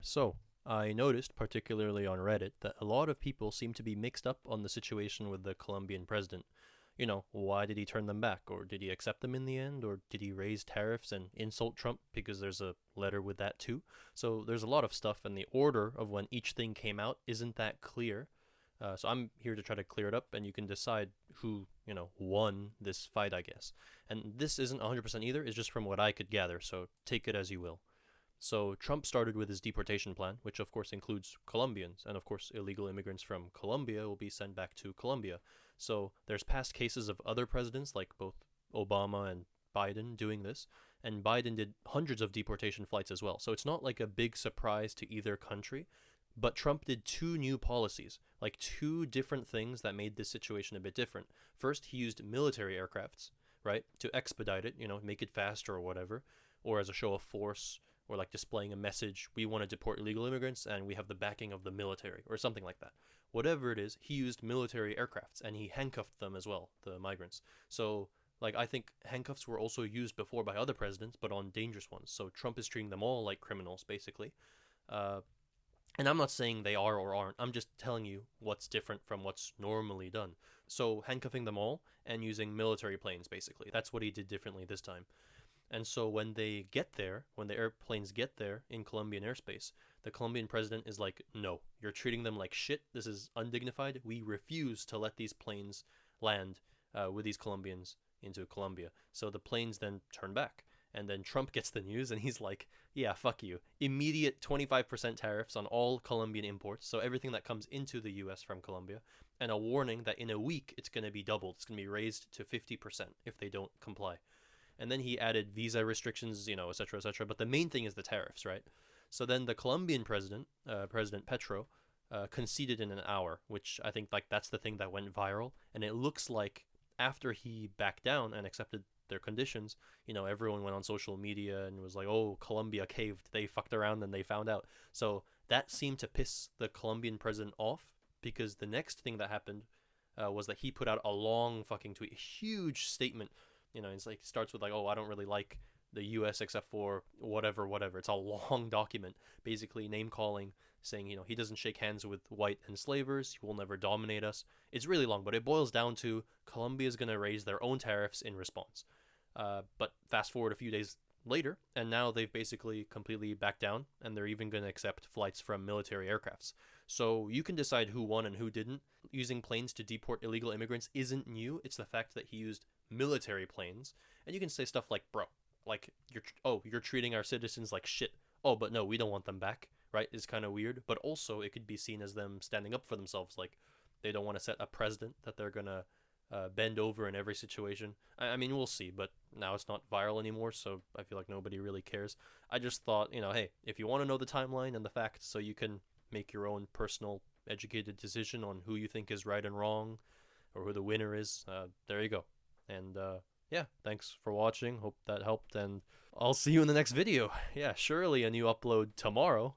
So, I noticed, particularly on Reddit, that a lot of people seem to be mixed up on the situation with the Colombian president. Why did he turn them back? Or did he accept them in the end? Or did he raise tariffs and insult Trump? Because there's a letter with that too. So, there's a lot of stuff, and the order of when each thing came out isn't that clear. So, I'm here to try to clear it up, and you can decide who, won this fight, I guess. And this isn't 100% either, it's just from what I could gather, so take it as you will. So Trump started with his deportation plan, which of course includes Colombians, and of course illegal immigrants from Colombia will be sent back to Colombia. So there's past cases of other presidents, like both Obama and Biden, doing this, and Biden did hundreds of deportation flights as well. So it's not like a big surprise to either country, but Trump did two new policies, like two different things that made this situation a bit different. First, he used military aircrafts, right, to expedite it, make it faster or whatever, or as a show of force, or like displaying a message, we want to deport illegal immigrants and we have the backing of the military, or something like that. Whatever it is, he used military aircrafts and he handcuffed them as well, the migrants. So, like, I think handcuffs were also used before by other presidents, but on dangerous ones. So Trump is treating them all like criminals, basically. Uh, and I'm not saying they are or aren't. I'm just telling you what's different from what's normally done. So handcuffing them all and using military planes, basically. That's what he did differently this time. And so when they get there, when the airplanes get there in Colombian airspace, the Colombian president is like, no, you're treating them like shit. This is undignified. We refuse to let these planes land with these Colombians into Colombia. So the planes then turn back. And then Trump gets the news and he's like, yeah, fuck you. Immediate 25% tariffs on all Colombian imports. So everything that comes into the US from Colombia. And a warning that in a week it's going to be doubled. It's going to be raised to 50% if they don't comply. And then he added visa restrictions, et cetera, et cetera. But the main thing is the tariffs, right? So then the Colombian president, President Petro, conceded in an hour, which I think like that's the thing that went viral. And it looks like after he backed down and accepted their conditions, everyone went on social media and was like, "Oh, Colombia caved. They fucked around and they found out." So that seemed to piss the Colombian president off because the next thing that happened was that he put out a long fucking tweet, a huge statement. It's like starts with like, oh, I don't really like the U.S. except for whatever, whatever. It's a long document, basically name calling, saying he doesn't shake hands with white enslavers. He will never dominate us. It's really long, but it boils down to Colombia is going to raise their own tariffs in response. But fast forward a few days later, and now they've basically completely backed down, and they're even going to accept flights from military aircrafts. So you can decide who won and who didn't. Using planes to deport illegal immigrants isn't new. It's the fact that he used military planes, and you can say stuff like, bro, like you're treating our citizens like shit. Oh, but no, we don't want them back, right? Is kind of weird, but also it could be seen as them standing up for themselves, like they don't want to set a precedent that they're gonna bend over in every situation. I mean, we'll see, but now it's not viral anymore, so I feel like nobody really cares. I just thought, hey, if you want to know the timeline and the facts so you can make your own personal educated decision on who you think is right and wrong or who the winner is, there you go. And yeah, thanks for watching. Hope that helped, and I'll see you in the next video. Yeah, surely a new upload tomorrow.